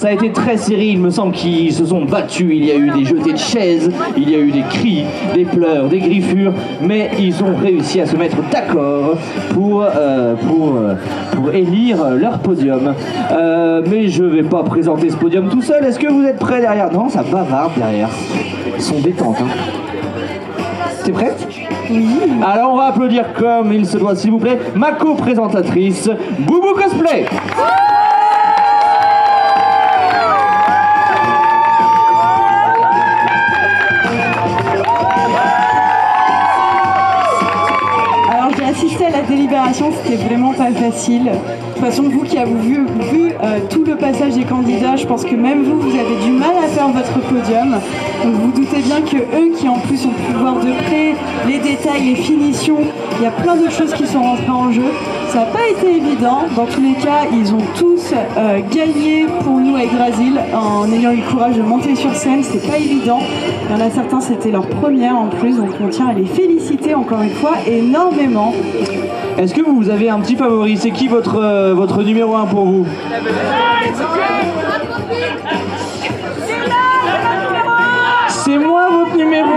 Ça a été très serré, il me semble qu'ils se sont battus. Il y a eu des jetés de chaises, il y a eu des cris, des pleurs, des griffures, mais ils ont réussi à se mettre d'accord pour élire leur podium. Mais je vais pas présenter ce podium tout seul. Est-ce que vous êtes prêts derrière? Non, ça bavarde derrière. Ils sont détentes. Hein. T'es prête? Oui. Alors on va applaudir comme il se doit, s'il vous plaît, ma co-présentatrice, Boubou Cosplay. Assister à la délibération, c'était vraiment pas facile. De toute façon, vous qui avez vu tout le passage des candidats, je pense que même vous avez du mal à faire votre podium. Donc vous doutez bien que eux qui en plus ont pu voir de près les détails, les finitions, il y a plein de choses qui sont rentrées en jeu. Ça n'a pas été évident. Dans tous les cas, ils ont tous gagné pour nous à Yggdrasil en ayant eu le courage de monter sur scène. C'était pas évident. Il y en a certains, c'était leur première en plus, donc on tient à les féliciter encore une fois énormément. Est-ce que vous avez un petit favori? C'est qui votre numéro 1 pour vous? C'est moi votre numéro 1?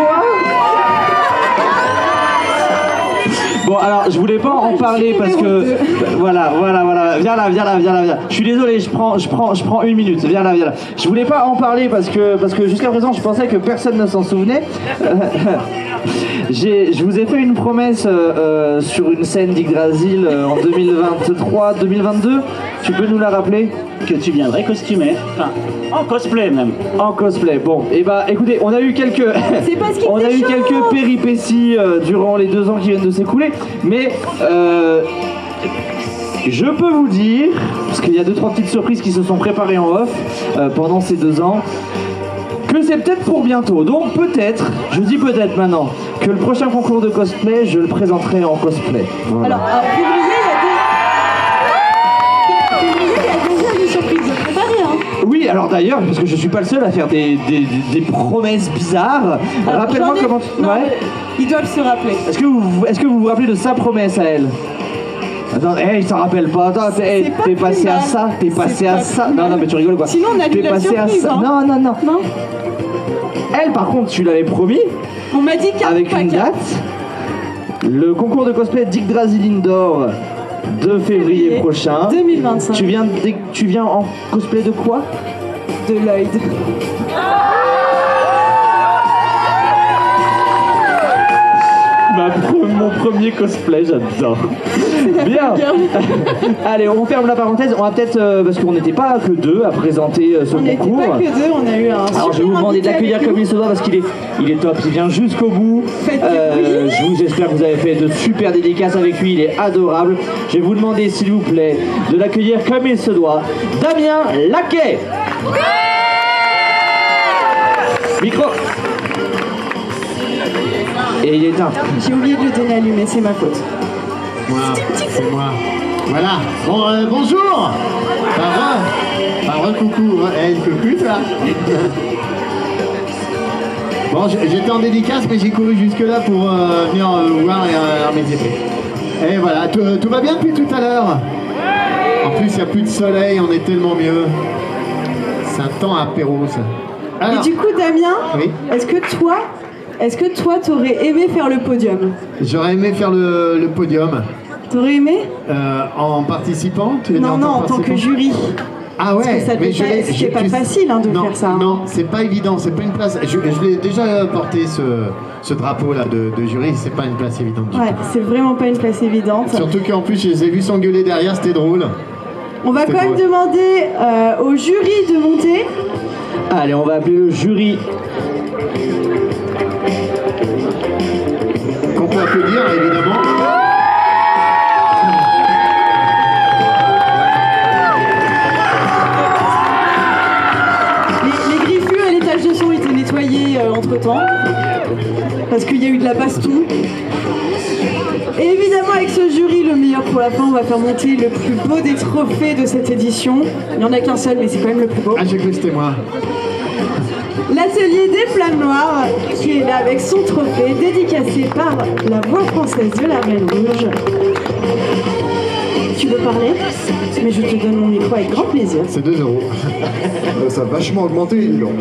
Bon, alors je voulais pas en parler parce que voilà, viens là. Je suis désolé, je prends 1 minute. Viens là. Je voulais pas en parler parce que jusqu'à présent je pensais que personne ne s'en souvenait. Je vous ai fait une promesse sur une scène d'Yggdrasil en 2023-2022. Tu peux nous la rappeler? Que tu viendrais costumé, enfin en cosplay même. En cosplay. Bon, et bah écoutez, on a eu quelques péripéties durant les 2 ans qui viennent de s'écouler, mais je peux vous dire, parce qu'il y a 2-3 petites surprises qui se sont préparées en off pendant ces 2 ans, que c'est peut-être pour bientôt. Donc peut-être, je dis peut-être maintenant, que le prochain concours de cosplay, je le présenterai en cosplay. Voilà. Alors, février, il y a déjà des surprises préparées, hein. Oui, alors d'ailleurs, parce que je suis pas le seul à faire des promesses bizarres. Rappelle-moi comment... Ouais. Ils doivent se rappeler. Est-ce que vous vous rappelez de sa promesse à elle? Attends, il s'en rappelle pas. Attends, t'es passé à ça. T'es passé à ça. Non, mais tu rigoles quoi? Sinon, on a T'es passé à ça. Non. Elle, par contre, tu l'avais promis. On m'a dit avec une date. Le concours de cosplay d'Yggdrasil Indoor de février prochain. 2025. Tu viens en cosplay de quoi? De Lloyd. Mon premier cosplay, j'adore. Bien. Allez, on ferme la parenthèse. On va peut-être, parce qu'on n'était pas que 2 à présenter ce concours. On n'était pas que 2, on a eu un. Alors je vais vous demander de l'accueillir comme il se doit parce qu'il est top, il vient jusqu'au bout. J'espère que vous avez fait de super dédicaces avec lui, il est adorable. Je vais vous demander s'il vous plaît de l'accueillir comme il se doit. Damien Laquet. Micro. Et il est éteint. J'ai oublié de le donner allumé, c'est ma faute. C'est moi. Voilà. Bon, bonjour. Coucou. Coucou, toi. Bon, j'étais en dédicace, mais j'ai couru jusque-là pour venir voir mes épées. Et voilà, tout va bien depuis tout à l'heure. En plus, il n'y a plus de soleil, on est tellement mieux. C'est un temps apéro, ça. Alors, et du coup, Damien, oui. Est-ce que toi, t'aurais aimé faire le podium? J'aurais aimé faire le podium. T'aurais aimé? En participant? Non, en tant que jury. Ah ouais, mais c'est pas facile de faire ça. Non, c'est pas évident, c'est pas une place. Je l'ai déjà porté ce drapeau-là de jury, c'est pas une place évidente. Ouais, c'est vraiment pas une place évidente. Surtout qu'en plus, je les ai vus s'engueuler derrière, c'était drôle. On va quand même demander au jury de monter. Allez, on va appeler le jury. Qu'on peut applaudir, évidemment. Les griffures et les taches de sang ont été nettoyées entre-temps. Parce qu'il y a eu de la baston. Et évidemment, avec ce jury, le meilleur pour la fin, on va faire monter le plus beau des trophées de cette édition. Il n'y en a qu'un seul, mais c'est quand même le plus beau. Ah, j'ai cru que c'était moi. L'atelier des flammes noires, qui est là avec son trophée, dédicacé par la voix française de la Reine Rouge. tu veux parler? Mais je te donne mon micro avec grand plaisir. C'est 2 €. Ça a vachement augmenté, dis donc.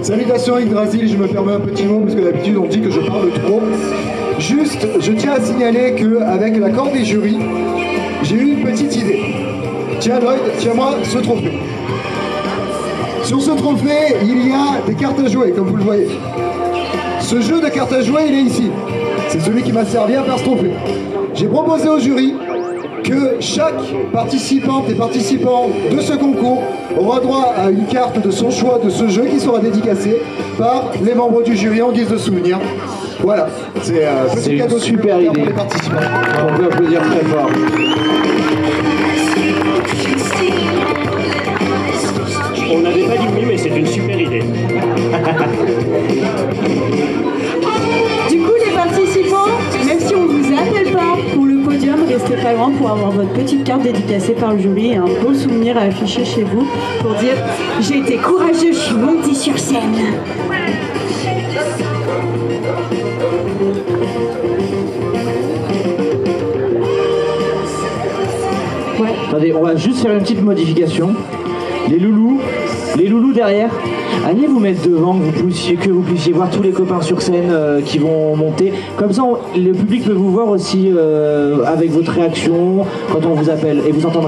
Salutations Yggdrasil, je me permets un petit mot parce que d'habitude on dit que je parle trop. Juste, je tiens à signaler qu'avec l'accord des jurys, j'ai eu une petite idée. Tiens Lloyd, tiens-moi ce trophée. Sur ce trophée, il y a des cartes à jouer, comme vous le voyez. Ce jeu de cartes à jouer, il est ici. C'est celui qui m'a servi à faire ce trophée. J'ai proposé au jury que chaque participante et participant de ce concours aura droit à une carte de son choix de ce jeu qui sera dédicacée par les membres du jury en guise de souvenir. Voilà, c'est C'est une cadeau super supplémentaire idée. pour les participants. On peut applaudir très fort. On n'avait pas dit oui, mais c'est une super idée. Du coup, les participants, même si on ne vous appelle pas pour le podium, restez pas loin pour avoir votre petite carte dédicacée par le jury et un beau souvenir à afficher chez vous pour dire « J'ai été courageux, je suis monté sur scène ». Ouais. Attendez, on va juste faire une petite modification. Les loulous derrière, allez vous mettre devant, que vous puissiez voir tous les copains sur scène qui vont monter. Comme ça, le public peut vous voir aussi avec votre réaction quand on vous appelle et vous entendrez